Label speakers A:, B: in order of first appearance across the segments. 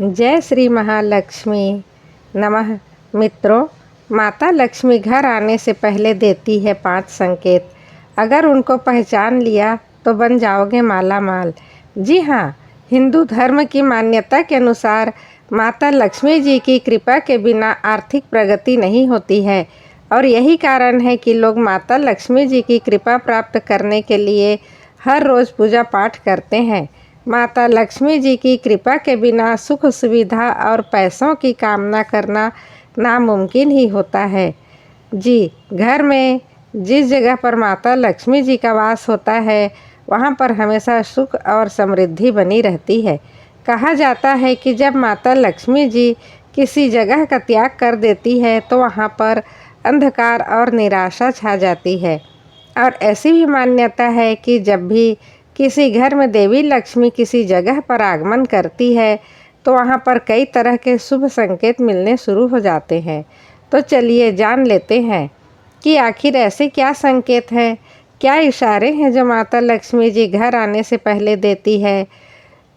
A: जय श्री महालक्ष्मी नमः। मित्रों, माता लक्ष्मी घर आने से पहले देती है 5 संकेत। अगर उनको पहचान लिया तो बन जाओगे माला माल। जी हाँ, हिंदू धर्म की मान्यता के अनुसार माता लक्ष्मी जी की कृपा के बिना आर्थिक प्रगति नहीं होती है और यही कारण है कि लोग माता लक्ष्मी जी की कृपा प्राप्त करने के लिए हर रोज़ पूजा पाठ करते हैं। माता लक्ष्मी जी की कृपा के बिना सुख सुविधा और पैसों की कामना करना नामुमकिन ही होता है। जी, घर में जिस जगह पर माता लक्ष्मी जी का वास होता है वहाँ पर हमेशा सुख और समृद्धि बनी रहती है। कहा जाता है कि जब माता लक्ष्मी जी किसी जगह का त्याग कर देती है तो वहाँ पर अंधकार और निराशा छा जाती है। और ऐसी भी मान्यता है कि जब भी किसी घर में देवी लक्ष्मी किसी जगह पर आगमन करती है तो वहाँ पर कई तरह के शुभ संकेत मिलने शुरू हो जाते हैं। तो चलिए जान लेते हैं कि आखिर ऐसे क्या संकेत हैं, क्या इशारे हैं जो माता लक्ष्मी जी घर आने से पहले देती है।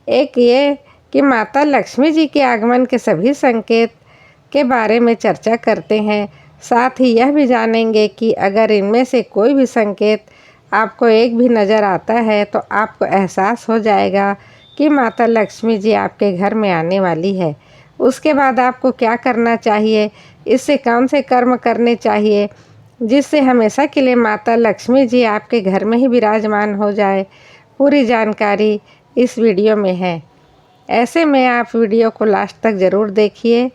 A: एक ये कि माता लक्ष्मी जी के आगमन के सभी संकेत के बारे में चर्चा करते हैं। साथ ही यह भी जानेंगे कि अगर इनमें से कोई भी संकेत आपको एक भी नज़र आता है तो आपको एहसास हो जाएगा कि माता लक्ष्मी जी आपके घर में आने वाली है। उसके बाद आपको क्या करना चाहिए, इससे कौन से कर्म करने चाहिए जिससे हमेशा के लिए माता लक्ष्मी जी आपके घर में ही विराजमान हो जाए। पूरी जानकारी इस वीडियो में है। ऐसे में आप वीडियो को लास्ट तक ज़रूर देखिए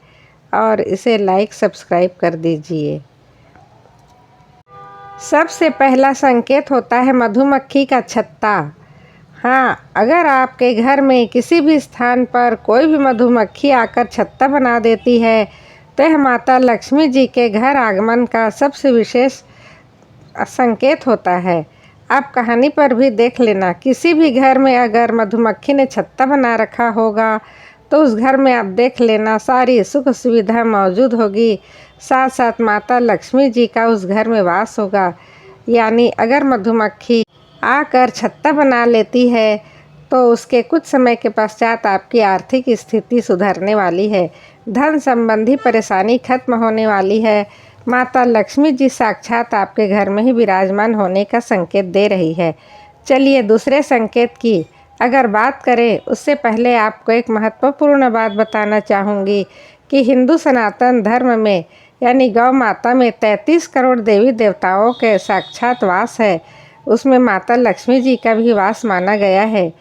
A: और इसे लाइक सब्सक्राइब कर दीजिए। सबसे पहला संकेत होता है मधुमक्खी का छत्ता। हाँ, अगर आपके घर में किसी भी स्थान पर कोई भी मधुमक्खी आकर छत्ता बना देती है तो यह माता लक्ष्मी जी के घर आगमन का सबसे विशेष संकेत होता है। आप कहानी पर भी देख लेना, किसी भी घर में अगर मधुमक्खी ने छत्ता बना रखा होगा तो उस घर में आप देख लेना सारी सुख सुविधा मौजूद होगी, साथ साथ माता लक्ष्मी जी का उस घर में वास होगा। यानी अगर मधुमक्खी आकर छत्ता बना लेती है तो उसके कुछ समय के पश्चात आपकी आर्थिक स्थिति सुधरने वाली है, धन संबंधी परेशानी खत्म होने वाली है। माता लक्ष्मी जी साक्षात आपके घर में ही विराजमान होने का संकेत दे रही है। चलिए दूसरे संकेत की अगर बात करें उससे पहले आपको एक महत्वपूर्ण बात बताना चाहूँगी कि हिंदू सनातन धर्म में यानी गौ माता में 33 करोड़ देवी देवताओं के साक्षात वास है। उसमें माता लक्ष्मी जी का भी वास माना गया है।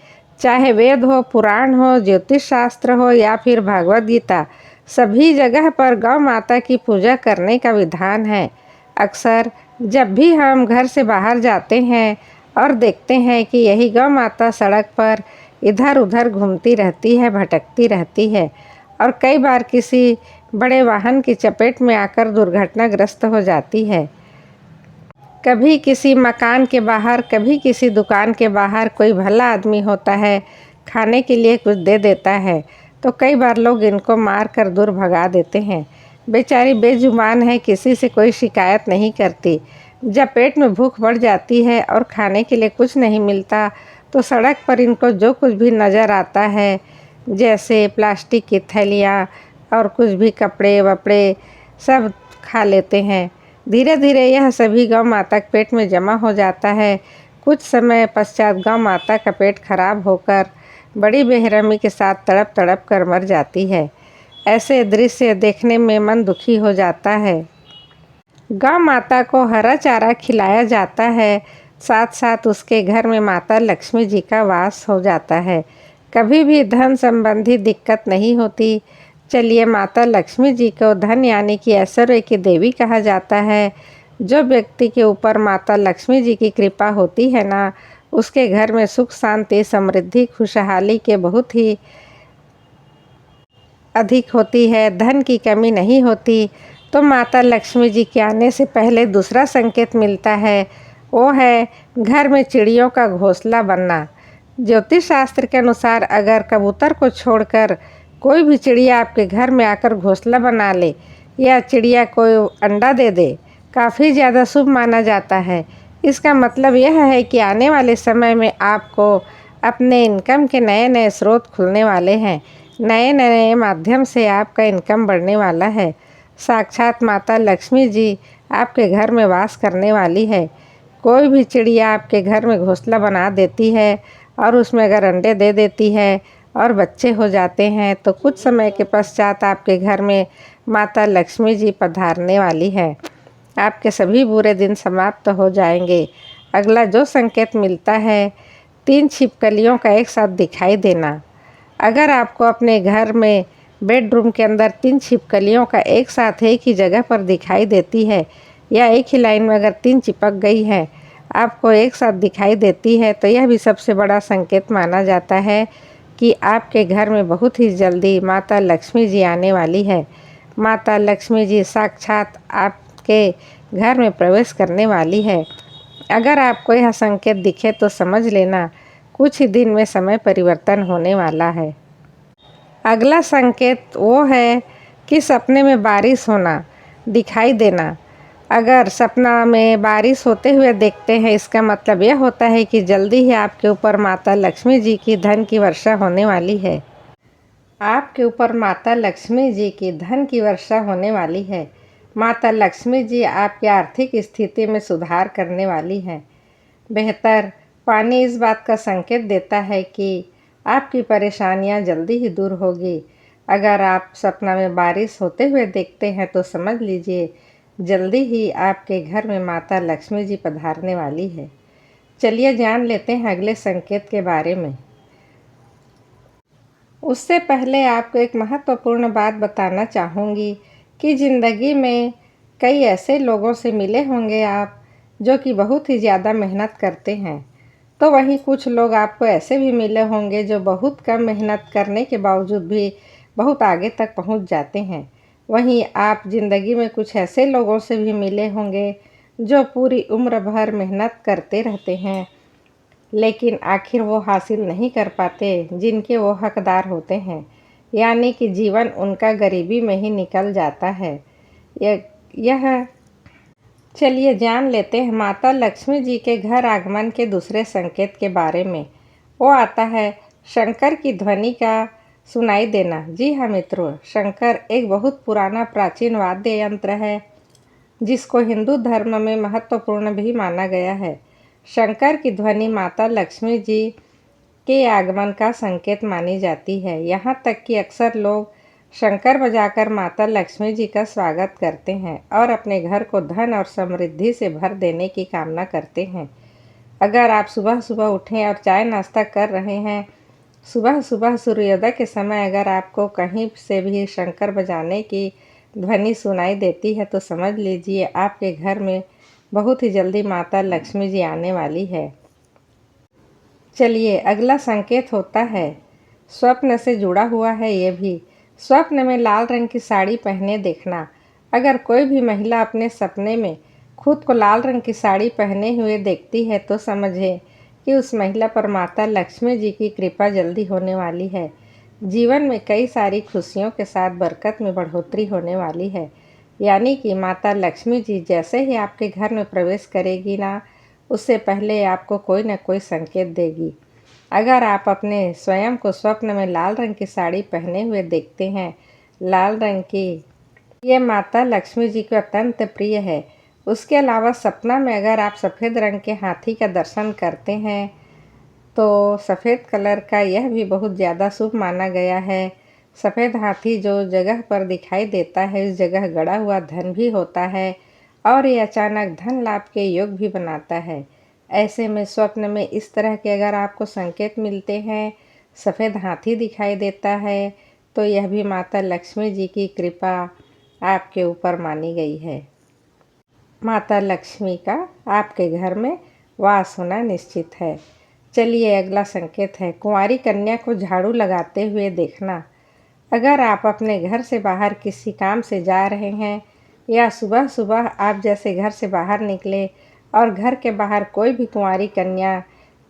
A: चाहे वेद हो, पुराण हो, ज्योतिष शास्त्र हो या फिर भगवद गीता, सभी जगह पर गौ माता की पूजा करने का विधान है। अक्सर जब भी हम घर से बाहर जाते हैं और देखते हैं कि यही गौ माता सड़क पर इधर उधर घूमती रहती है, भटकती रहती है और कई बार किसी बड़े वाहन की चपेट में आकर दुर्घटनाग्रस्त हो जाती है। कभी किसी मकान के बाहर, कभी किसी दुकान के बाहर कोई भला आदमी होता है, खाने के लिए कुछ दे देता है तो कई बार लोग इनको मार कर दूर भगा देते हैं। बेचारी बेजुबान है, किसी से कोई शिकायत नहीं करती। जब पेट में भूख बढ़ जाती है और खाने के लिए कुछ नहीं मिलता तो सड़क पर इनको जो कुछ भी नज़र आता है, जैसे प्लास्टिक की थैलियाँ और कुछ भी कपड़े वपड़े, सब खा लेते हैं। धीरे धीरे यह सभी गौ माता के पेट में जमा हो जाता है। कुछ समय पश्चात गौ माता का पेट खराब होकर बड़ी बेरहमी के साथ तड़प तड़प कर मर जाती है। ऐसे दृश्य देखने में मन दुखी हो जाता है। गौ माता को हरा चारा खिलाया जाता है, साथ साथ उसके घर में माता लक्ष्मी जी का वास हो जाता है। कभी भी धन संबंधी दिक्कत नहीं होती। चलिए, माता लक्ष्मी जी को धन यानी कि ऐश्वर्य की देवी कहा जाता है। जो व्यक्ति के ऊपर माता लक्ष्मी जी की कृपा होती है ना, उसके घर में सुख शांति समृद्धि खुशहाली के बहुत ही अधिक होती है, धन की कमी नहीं होती। तो माता लक्ष्मी जी के आने से पहले दूसरा संकेत मिलता है, वो है घर में चिड़ियों का घोंसला बनना। ज्योतिष शास्त्र के अनुसार अगर कबूतर को छोड़कर कोई भी चिड़िया आपके घर में आकर घोंसला बना ले या चिड़िया कोई अंडा दे दे, काफ़ी ज़्यादा शुभ माना जाता है। इसका मतलब यह है कि आने वाले समय में आपको अपने इनकम के नए नए स्रोत खुलने वाले हैं। नए नए माध्यम से आपका इनकम बढ़ने वाला है। साक्षात माता लक्ष्मी जी आपके घर में वास करने वाली है। कोई भी चिड़िया आपके घर में घोंसला बना देती है और उसमें अगर अंडे दे देती है और बच्चे हो जाते हैं तो कुछ समय के पश्चात आपके घर में माता लक्ष्मी जी पधारने वाली है। आपके सभी बुरे दिन समाप्त हो जाएंगे। अगला जो संकेत मिलता है, 3 छिपकलियों का एक साथ दिखाई देना। अगर आपको अपने घर में बेडरूम के अंदर 3 छिपकलियों का एक साथ एक ही जगह पर दिखाई देती है या एक ही लाइन में अगर 3 चिपक गई है, आपको एक साथ दिखाई देती है, तो यह भी सबसे बड़ा संकेत माना जाता है कि आपके घर में बहुत ही जल्दी माता लक्ष्मी जी आने वाली है। माता लक्ष्मी जी साक्षात आपके घर में प्रवेश करने वाली है। अगर आपको यह संकेत दिखे तो समझ लेना कुछ ही दिन में समय परिवर्तन होने वाला है। अगला संकेत वो है कि सपने में बारिश होना, दिखाई देना। अगर सपना में बारिश होते हुए देखते हैं, इसका मतलब यह होता है कि जल्दी ही आपके ऊपर माता लक्ष्मी जी की धन की वर्षा होने वाली है। आपके ऊपर माता लक्ष्मी जी की धन की वर्षा होने वाली है। माता लक्ष्मी जी आपकी आर्थिक स्थिति में सुधार करने वाली हैं। बेहतर पानी इस बात का संकेत देता है कि आपकी परेशानियां जल्दी ही दूर होगी। अगर आप सपना में बारिश होते हुए देखते हैं तो समझ लीजिए जल्दी ही आपके घर में माता लक्ष्मी जी पधारने वाली है। चलिए जान लेते हैं अगले संकेत के बारे में। उससे पहले आपको एक महत्वपूर्ण बात बताना चाहूँगी कि ज़िंदगी में कई ऐसे लोगों से मिले होंगे आप जो कि बहुत ही ज़्यादा मेहनत करते हैं, तो वहीं कुछ लोग आपको ऐसे भी मिले होंगे जो बहुत कम मेहनत करने के बावजूद भी बहुत आगे तक पहुंच जाते हैं। वहीं आप ज़िंदगी में कुछ ऐसे लोगों से भी मिले होंगे जो पूरी उम्र भर मेहनत करते रहते हैं, लेकिन आखिर वो हासिल नहीं कर पाते जिनके वो हकदार होते हैं, यानी कि जीवन उनका गरीबी में ही निकल जाता है। यह चलिए जान लेते हैं माता लक्ष्मी जी के घर आगमन के दूसरे संकेत के बारे में। वो आता है शंकर की ध्वनि का सुनाई देना। जी हाँ मित्रों, शंकर एक बहुत पुराना प्राचीन वाद्य यंत्र है जिसको हिंदू धर्म में महत्वपूर्ण भी माना गया है। शंकर की ध्वनि माता लक्ष्मी जी के आगमन का संकेत मानी जाती है। यहाँ तक कि अक्सर लोग शंकर बजाकर माता लक्ष्मी जी का स्वागत करते हैं और अपने घर को धन और समृद्धि से भर देने की कामना करते हैं। अगर आप सुबह सुबह उठें और चाय नाश्ता कर रहे हैं, सुबह सुबह सूर्योदय के समय अगर आपको कहीं से भी शंकर बजाने की ध्वनि सुनाई देती है तो समझ लीजिए आपके घर में बहुत ही जल्दी माता लक्ष्मी जी आने वाली है। चलिए अगला संकेत होता है स्वप्न से जुड़ा हुआ है। ये भी स्वप्न में लाल रंग की साड़ी पहने देखना। अगर कोई भी महिला अपने सपने में खुद को लाल रंग की साड़ी पहने हुए देखती है तो समझे कि उस महिला पर माता लक्ष्मी जी की कृपा जल्दी होने वाली है। जीवन में कई सारी खुशियों के साथ बरकत में बढ़ोतरी होने वाली है, यानी कि माता लक्ष्मी जी जैसे ही आपके घर में प्रवेश करेगी ना, उससे पहले आपको कोई ना कोई संकेत देगी। अगर आप अपने स्वयं को स्वप्न में लाल रंग की साड़ी पहने हुए देखते हैं, लाल रंग की ये माता लक्ष्मी जी को अत्यंत प्रिय है। उसके अलावा सपना में अगर आप सफ़ेद रंग के हाथी का दर्शन करते हैं तो सफ़ेद कलर का यह भी बहुत ज़्यादा शुभ माना गया है। सफ़ेद हाथी जो जगह पर दिखाई देता है उस जगह गड़ा हुआ धन भी होता है और ये अचानक धन लाभ के योग भी बनाता है। ऐसे में स्वप्न में इस तरह के अगर आपको संकेत मिलते हैं, सफ़ेद हाथी दिखाई देता है, तो यह भी माता लक्ष्मी जी की कृपा आपके ऊपर मानी गई है। माता लक्ष्मी का आपके घर में वास होना निश्चित है। चलिए अगला संकेत है कुंवारी कन्या को झाड़ू लगाते हुए देखना। अगर आप अपने घर से बाहर किसी काम से जा रहे हैं या सुबह सुबह आप जैसे घर से बाहर निकले और घर के बाहर कोई भी कुंवारी कन्या,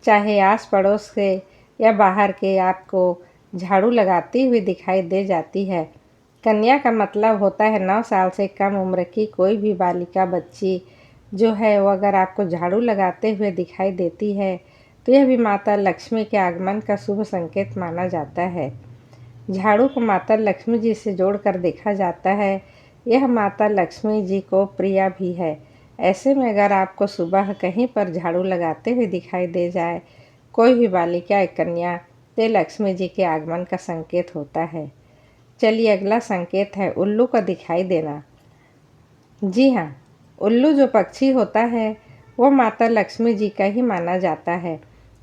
A: चाहे आस पड़ोस से या बाहर के, आपको झाड़ू लगाती हुई दिखाई दे जाती है। कन्या का मतलब होता है 9 साल से कम उम्र की कोई भी बालिका, बच्ची जो है वो अगर आपको झाड़ू लगाते हुए दिखाई देती है तो यह भी माता लक्ष्मी के आगमन का शुभ संकेत माना जाता है। झाड़ू को माता लक्ष्मी जी से जोड़कर देखा जाता है। यह माता लक्ष्मी जी को प्रिय भी है। ऐसे में अगर आपको सुबह कहीं पर झाड़ू लगाते हुए दिखाई दे जाए कोई भी बालिका या कन्या, तो लक्ष्मी जी के आगमन का संकेत होता है। चलिए अगला संकेत है उल्लू का दिखाई देना। जी हाँ, उल्लू जो पक्षी होता है वो माता लक्ष्मी जी का ही माना जाता है।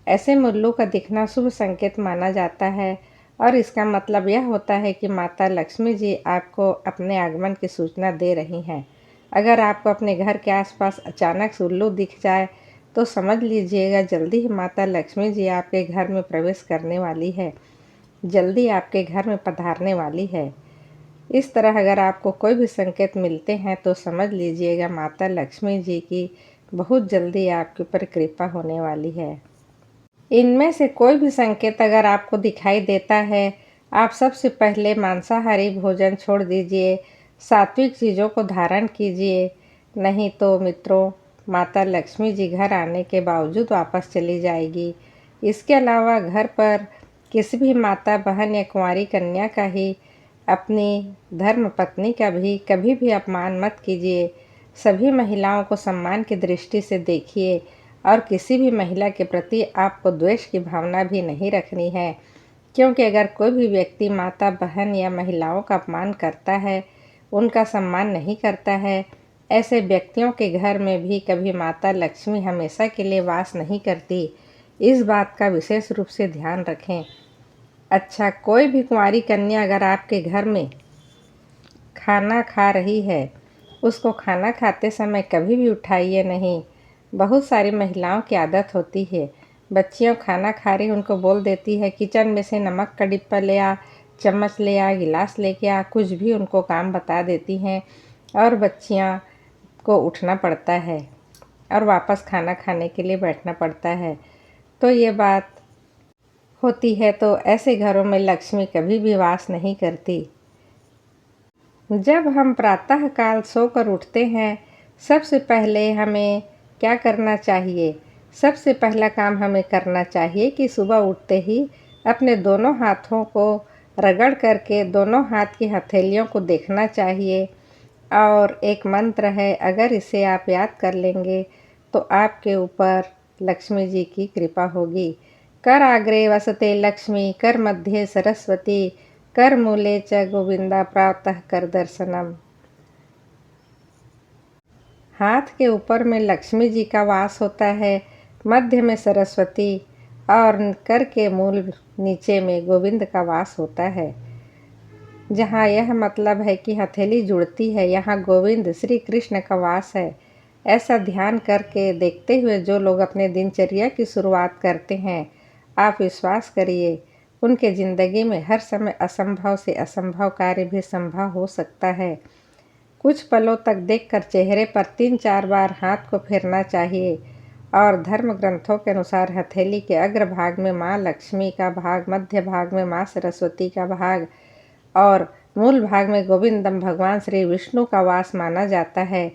A: ऐसे में उल्लू का दिखना शुभ संकेत माना जाता है और इसका मतलब यह होता है कि माता लक्ष्मी जी आपको अपने आगमन की सूचना दे रही हैं। अगर आपको अपने घर के आसपास अचानक से उल्लू दिख जाए तो समझ लीजिएगा जल्दी ही माता लक्ष्मी जी आपके घर में प्रवेश करने वाली है, जल्दी आपके घर में पधारने वाली है। इस तरह अगर आपको कोई भी संकेत मिलते हैं तो समझ लीजिएगा माता लक्ष्मी जी की बहुत जल्दी आपके ऊपर कृपा होने वाली है। इनमें से कोई भी संकेत अगर आपको दिखाई देता है, आप सबसे पहले मांसाहारी भोजन छोड़ दीजिए, सात्विक चीज़ों को धारण कीजिए। नहीं तो मित्रों, माता लक्ष्मी जी घर आने के बावजूद वापस चली जाएगी। इसके अलावा घर पर किसी भी माता बहन या कुंवारी कन्या का ही, अपनी धर्म पत्नी का भी कभी भी अपमान मत कीजिए। सभी महिलाओं को सम्मान की दृष्टि से देखिए और किसी भी महिला के प्रति आपको द्वेष की भावना भी नहीं रखनी है, क्योंकि अगर कोई भी व्यक्ति माता बहन या महिलाओं का अपमान करता है, उनका सम्मान नहीं करता है, ऐसे व्यक्तियों के घर में भी कभी माता लक्ष्मी हमेशा के लिए वास नहीं करती। इस बात का विशेष रूप से ध्यान रखें। अच्छा, कोई भी कुंवारी कन्या अगर आपके घर में खाना खा रही है, उसको खाना खाते समय कभी भी उठाइए नहीं। बहुत सारी महिलाओं की आदत होती है, बच्चियों खाना खा रही उनको बोल देती है किचन में से नमक का डिब्बा ले आ, चम्मच ले आ, गिलास लेके आ, कुछ भी उनको काम बता देती हैं और बच्चियां को उठना पड़ता है और वापस खाना खाने के लिए बैठना पड़ता है। तो ये बात होती है, तो ऐसे घरों में लक्ष्मी कभी भी वास नहीं करती। जब हम प्रातःकाल सोकर उठते हैं, सबसे पहले हमें क्या करना चाहिए? सबसे पहला काम हमें करना चाहिए कि सुबह उठते ही अपने दोनों हाथों को रगड़ करके दोनों हाथ की हथेलियों को देखना चाहिए और एक मंत्र है, अगर इसे आप याद कर लेंगे तो आपके ऊपर लक्ष्मी जी की कृपा होगी। कर आग्रे वसते लक्ष्मी, कर मध्ये सरस्वती, कर मूले च गोविंदा, प्रातः कर दर्शनम। हाथ के ऊपर में लक्ष्मी जी का वास होता है, मध्य में सरस्वती और कर के मूल नीचे में गोविंद का वास होता है। जहाँ यह मतलब है कि हथेली जुड़ती है, यहाँ गोविंद श्री कृष्ण का वास है। ऐसा ध्यान करके देखते हुए जो लोग अपने दिनचर्या की शुरुआत करते हैं, आप विश्वास करिए उनके ज़िंदगी में हर समय असंभव से असंभव कार्य भी संभव हो सकता है। कुछ पलों तक देखकर चेहरे पर 3-4 बार हाथ को फेरना चाहिए और धर्म ग्रंथों के अनुसार हथेली के अग्र भाग में माँ लक्ष्मी का भाग, मध्य भाग में माँ सरस्वती का भाग और मूल भाग में गोविंदम भगवान श्री विष्णु का वास माना जाता है।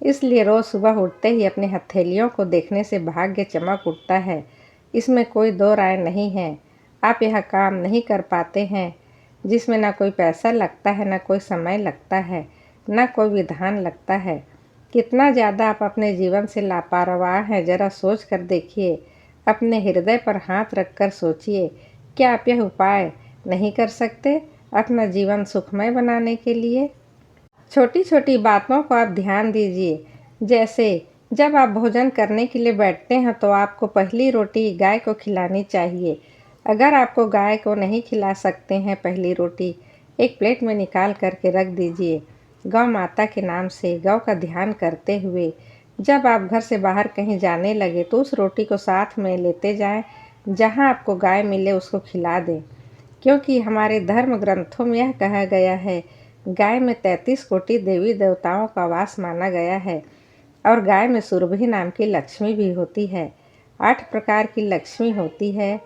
A: इसलिए रोज़ सुबह उठते ही अपनी हथेलियों को देखने से भाग्य चमक उठता है। इसमें कोई दो राय नहीं है। आप यह काम नहीं कर पाते हैं जिसमें ना कोई पैसा लगता है, ना कोई समय लगता है, ना कोई विधान लगता है। कितना ज़्यादा आप अपने जीवन से लापरवाह हैं, ज़रा सोच कर देखिए। अपने हृदय पर हाथ रखकर सोचिए, क्या आप यह उपाय नहीं कर सकते अपना जीवन सुखमय बनाने के लिए? छोटी छोटी बातों को आप ध्यान दीजिए। जैसे जब आप भोजन करने के लिए बैठते हैं तो आपको पहली रोटी गाय को खिलानी चाहिए। अगर आपको गाय को नहीं खिला सकते हैं पहली रोटी, एक प्लेट में निकाल करके रख दीजिए। गौ माता के नाम से गौ का ध्यान करते हुए जब आप घर से बाहर कहीं जाने लगे तो उस रोटी को साथ में लेते जाएं, जहां आपको गाय मिले उसको खिला दें। क्योंकि हमारे धर्म ग्रंथों में यह कहा गया है, गाय में 33 कोटि देवी देवताओं का वास माना गया है और गाय में सुरभि नाम की लक्ष्मी भी होती है। 8 प्रकार की लक्ष्मी होती है,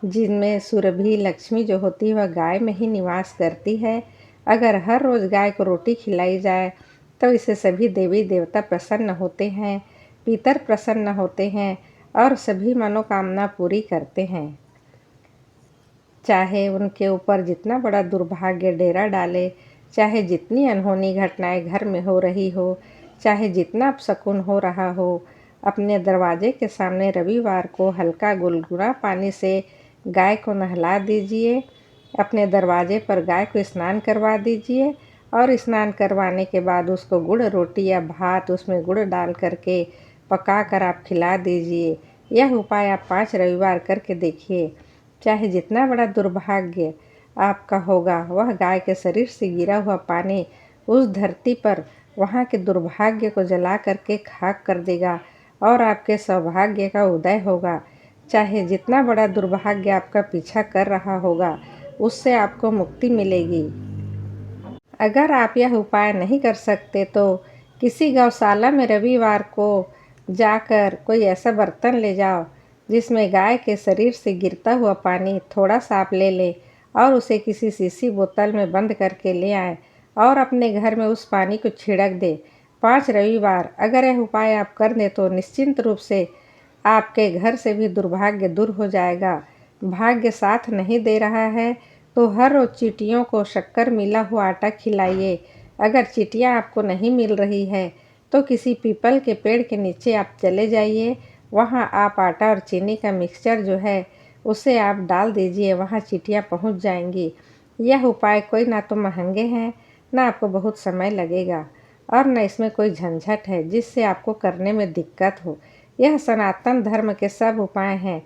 A: जिनमें सुरभि लक्ष्मी जो होती है वह गाय में ही निवास करती है। अगर हर रोज़ गाय को रोटी खिलाई जाए तो इससे सभी देवी देवता प्रसन्न होते हैं, पितर प्रसन्न होते हैं और सभी मनोकामना पूरी करते हैं। चाहे उनके ऊपर जितना बड़ा दुर्भाग्य डेरा डाले, चाहे जितनी अनहोनी घटनाएं घर में हो रही हो, चाहे जितना अपशकुन हो रहा हो, अपने दरवाजे के सामने रविवार को हल्का गुनगुना पानी से गाय को नहला दीजिए। अपने दरवाजे पर गाय को स्नान करवा दीजिए और स्नान करवाने के बाद उसको गुड़ रोटी या भात उसमें गुड़ डाल करके पका कर आप खिला दीजिए। यह उपाय आप 5 रविवार करके देखिए। चाहे जितना बड़ा दुर्भाग्य आपका होगा, वह गाय के शरीर से गिरा हुआ पानी उस धरती पर वहाँ के दुर्भाग्य को जला करके खाक कर देगा और आपके सौभाग्य का उदय होगा। चाहे जितना बड़ा दुर्भाग्य आपका पीछा कर रहा होगा, उससे आपको मुक्ति मिलेगी। अगर आप यह उपाय नहीं कर सकते तो किसी गौशाला में रविवार को जाकर कोई ऐसा बर्तन ले जाओ जिसमें गाय के शरीर से गिरता हुआ पानी थोड़ा सा आप ले लें और उसे किसी शीशी बोतल में बंद करके ले आए और अपने घर में उस पानी को छिड़क दे। 5 रविवार अगर यह उपाय आप कर दें तो निश्चिंत रूप से आपके घर से भी दुर्भाग्य दूर हो जाएगा। भाग्य साथ नहीं दे रहा है तो हर रोज चींटियों को शक्कर मिला हुआ आटा खिलाइए। अगर चींटियाँ आपको नहीं मिल रही है तो किसी पीपल के पेड़ के नीचे आप चले जाइए। वहाँ आप आटा और चीनी का मिक्सचर जो है उसे आप डाल दीजिए, वहाँ चींटियाँ पहुँच जाएंगी। यह उपाय कोई ना तो महंगे हैं, ना आपको बहुत समय लगेगा और न इसमें कोई झंझट है जिससे आपको करने में दिक्कत हो। यह सनातन धर्म के सब उपाय हैं।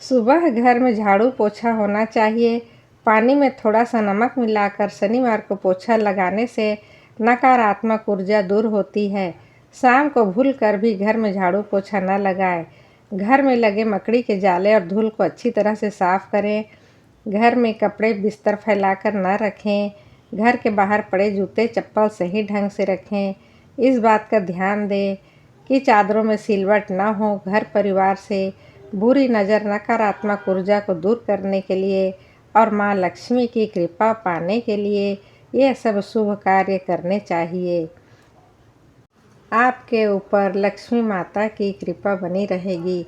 A: सुबह घर में झाड़ू पोछा होना चाहिए। पानी में थोड़ा सा नमक मिलाकर शनिवार को पोछा लगाने से नकारात्मक ऊर्जा दूर होती है। शाम को भूल कर भी घर में झाड़ू पोछा न लगाएं। घर में लगे मकड़ी के जाले और धूल को अच्छी तरह से साफ करें। घर में कपड़े बिस्तर फैलाकर न रखें। घर के बाहर पड़े जूते चप्पल सही ढंग से रखें। इस बात का ध्यान दें कि चादरों में सिलवट न हो। घर परिवार से बुरी नज़र नकारात्मक ऊर्जा को दूर करने के लिए और माँ लक्ष्मी की कृपा पाने के लिए ये सब शुभ कार्य करने चाहिए। आपके ऊपर लक्ष्मी माता की कृपा बनी रहेगी।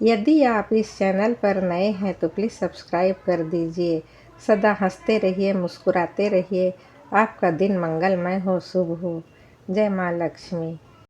A: यदि आप इस चैनल पर नए हैं तो प्लीज़ सब्सक्राइब कर दीजिए। सदा हंसते रहिए, मुस्कुराते रहिए। आपका दिन मंगलमय हो, शुभ हो। जय माँ लक्ष्मी।